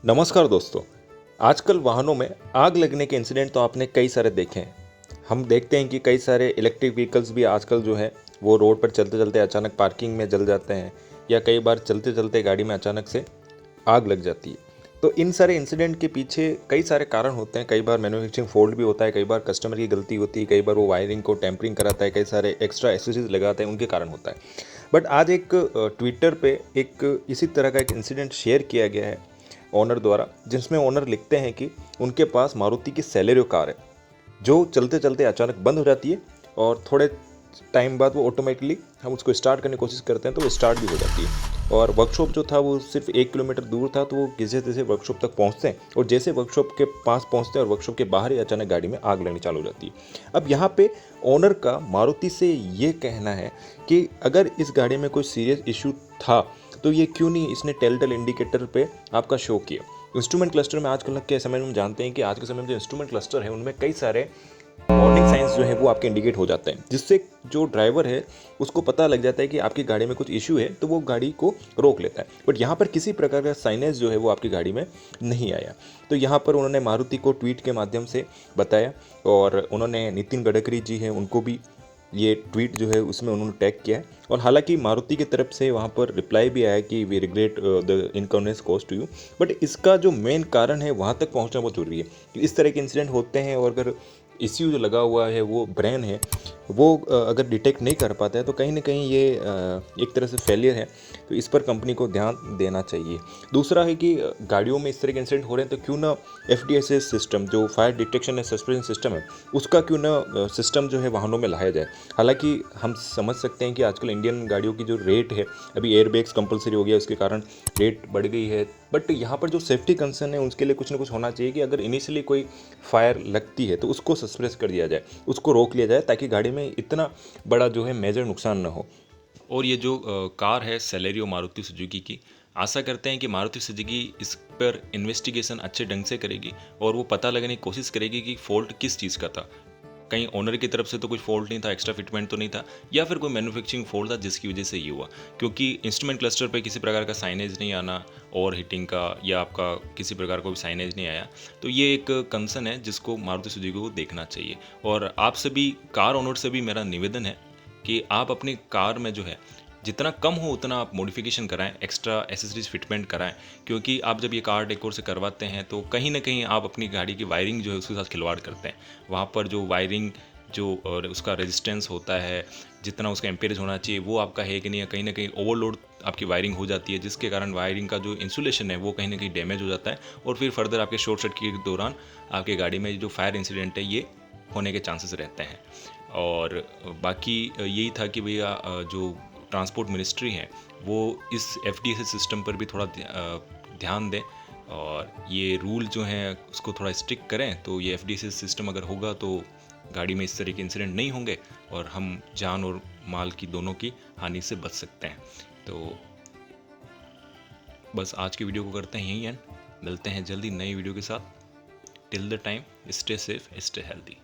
नमस्कार दोस्तों। आजकल वाहनों में आग लगने के इंसिडेंट तो आपने कई सारे देखे हैं। हम देखते हैं कि कई सारे इलेक्ट्रिक व्हीकल्स भी आजकल जो है वो रोड पर चलते चलते अचानक पार्किंग में जल जाते हैं, या कई बार चलते चलते गाड़ी में अचानक से आग लग जाती है। तो इन सारे इंसिडेंट के पीछे कई सारे कारण होते हैं। कई बार मैन्युफैक्चरिंग फॉल्ट भी होता है, कई बार कस्टमर की गलती होती है, कई बार वो वायरिंग को टेम्परिंग कराता है, कई सारे एक्स्ट्रा एक्सेसरीज लगाते हैं, उनके कारण होता है। बट आज एक ट्विटर पे एक इसी तरह का एक इंसिडेंट शेयर किया गया है ओनर द्वारा, जिसमें ओनर लिखते हैं कि उनके पास मारुति की सेलेरियो कार है जो चलते चलते अचानक बंद हो जाती है, और थोड़े टाइम बाद वो ऑटोमेटिकली हम उसको स्टार्ट करने की कोशिश करते हैं तो वो स्टार्ट भी हो जाती है। और वर्कशॉप जो था वो सिर्फ 1 किलोमीटर दूर था, तो वो किसी जैसे वर्कशॉप तक पहुंचते हैं, और जैसे वर्कशॉप के पास पहुंचते हैं और वर्कशॉप के बाहर ही अचानक गाड़ी में आग लगनी चालू हो जाती है। अब यहाँ पे ओनर का मारुति से ये कहना है कि अगर इस गाड़ी में कोई सीरियस इशू था तो ये क्यों नहीं इसने टेल इंडिकेटर पे आपका शो किया। इंस्ट्रूमेंट क्लस्टर में आजकल के समय में हम जानते हैं कि आज के समय में जो इंस्ट्रूमेंट क्लस्टर है उनमें कई सारे वार्निंग साइंस जो है वो आपके इंडिकेट हो जाते हैं, जिससे जो ड्राइवर है उसको पता लग जाता है कि आपकी गाड़ी में कुछ इशू है, तो वो गाड़ी को रोक लेता है। बट यहाँ पर किसी प्रकार का साइनेज जो है वो आपकी गाड़ी में नहीं आया। तो यहाँ पर उन्होंने मारुति को ट्वीट के माध्यम से बताया, और उन्होंने नितिन गडकरी जी हैं उनको भी ये ट्वीट जो है उसमें उन्होंने टैग किया है। और हालांकि मारुति की तरफ से वहाँ पर रिप्लाई भी आया कि we regret the inconvenience cause to you, but इसका जो मेन कारण है वहाँ तक पहुँचना बहुत जरूरी है कि इस तरह के इंसिडेंट होते हैं, और अगर इश्यू जो लगा हुआ है वो ब्रेन है, वो अगर डिटेक्ट नहीं कर पाता है तो कहीं ना कहीं ये एक तरह से फेलियर है। तो इस पर कंपनी को ध्यान देना चाहिए। दूसरा है कि गाड़ियों में इस तरह के इंसिडेंट हो रहे हैं तो क्यों ना FDSS सिस्टम, जो fire detection and suspension system है, उसका क्यों ना सिस्टम जो है वाहनों में लाया जाए। हालांकि हम समझ सकते हैं कि आजकल इंडियन गाड़ियों की जो रेट है, अभी एयरबैग्स कंपलसरी हो गया, उसके कारण रेट बढ़ गई है। बट यहाँ पर जो सेफ्टी कंसर्न है उसके लिए कुछ ना कुछ होना चाहिए कि अगर इनिशियली कोई फायर लगती है तो उसको सस्प्रेस कर दिया जाए, उसको रोक लिया जाए, ताकि गाड़ी में इतना बड़ा जो है मेजर नुकसान ना हो। और ये जो कार है सेलेरियो मारुति सुजुकी की, आशा करते हैं कि मारुति सुजुकी इस पर इन्वेस्टिगेशन अच्छे ढंग से करेगी और वो पता लगाने की कोशिश करेगी कि फ़ॉल्ट किस चीज़ का था। कहीं ओनर की तरफ से तो कुछ फॉल्ट नहीं था, एक्स्ट्रा फिटमेंट तो नहीं था, या फिर कोई मैन्युफैक्चरिंग फॉल्ट था जिसकी वजह से ये हुआ। क्योंकि इंस्ट्रूमेंट क्लस्टर पे किसी प्रकार का साइनेज नहीं आना, ओवर हीटिंग का या आपका किसी प्रकार का भी साइनेज नहीं आया, तो ये एक कंसर्न है जिसको मारुति सुजुकी को देखना चाहिए। और आप सभी कार ओनर से भी मेरा निवेदन है कि आप अपनी कार में जो है जितना कम हो उतना आप मॉडिफिकेशन कराएं, एक्स्ट्रा एसेसरीज फिटमेंट कराएं। क्योंकि आप जब ये कार डेकोर से करवाते हैं तो कहीं ना कहीं आप अपनी गाड़ी की वायरिंग जो है उसके साथ खिलवाड़ करते हैं। वहाँ पर जो वायरिंग जो और उसका रेजिस्टेंस होता है, जितना उसका एम्पेरेज होना चाहिए वो आपका है कि नहीं, कहीं ना कहीं ओवरलोड आपकी वायरिंग हो जाती है, जिसके कारण वायरिंग का जो इंसुलेशन है वो कहीं ना कहीं डैमेज हो जाता है, और फिर फर्दर आपके शॉर्ट सर्किट के दौरान आपकी गाड़ी में जो फायर इंसिडेंट है ये होने के चांसेस रहते हैं। और बाकी यही था कि भैया जो ट्रांसपोर्ट मिनिस्ट्री है वो इस FDSS सिस्टम पर भी थोड़ा ध्यान दें, और ये रूल जो हैं उसको थोड़ा स्ट्रिक्ट करें, तो ये FDSS सिस्टम अगर होगा तो गाड़ी में इस तरह के इंसिडेंट नहीं होंगे और हम जान और माल की दोनों की हानि से बच सकते हैं। तो बस आज की वीडियो को करते हैं यहीं एंड, मिलते हैं जल्दी नई वीडियो के साथ। Till the time, stay safe, stay healthy.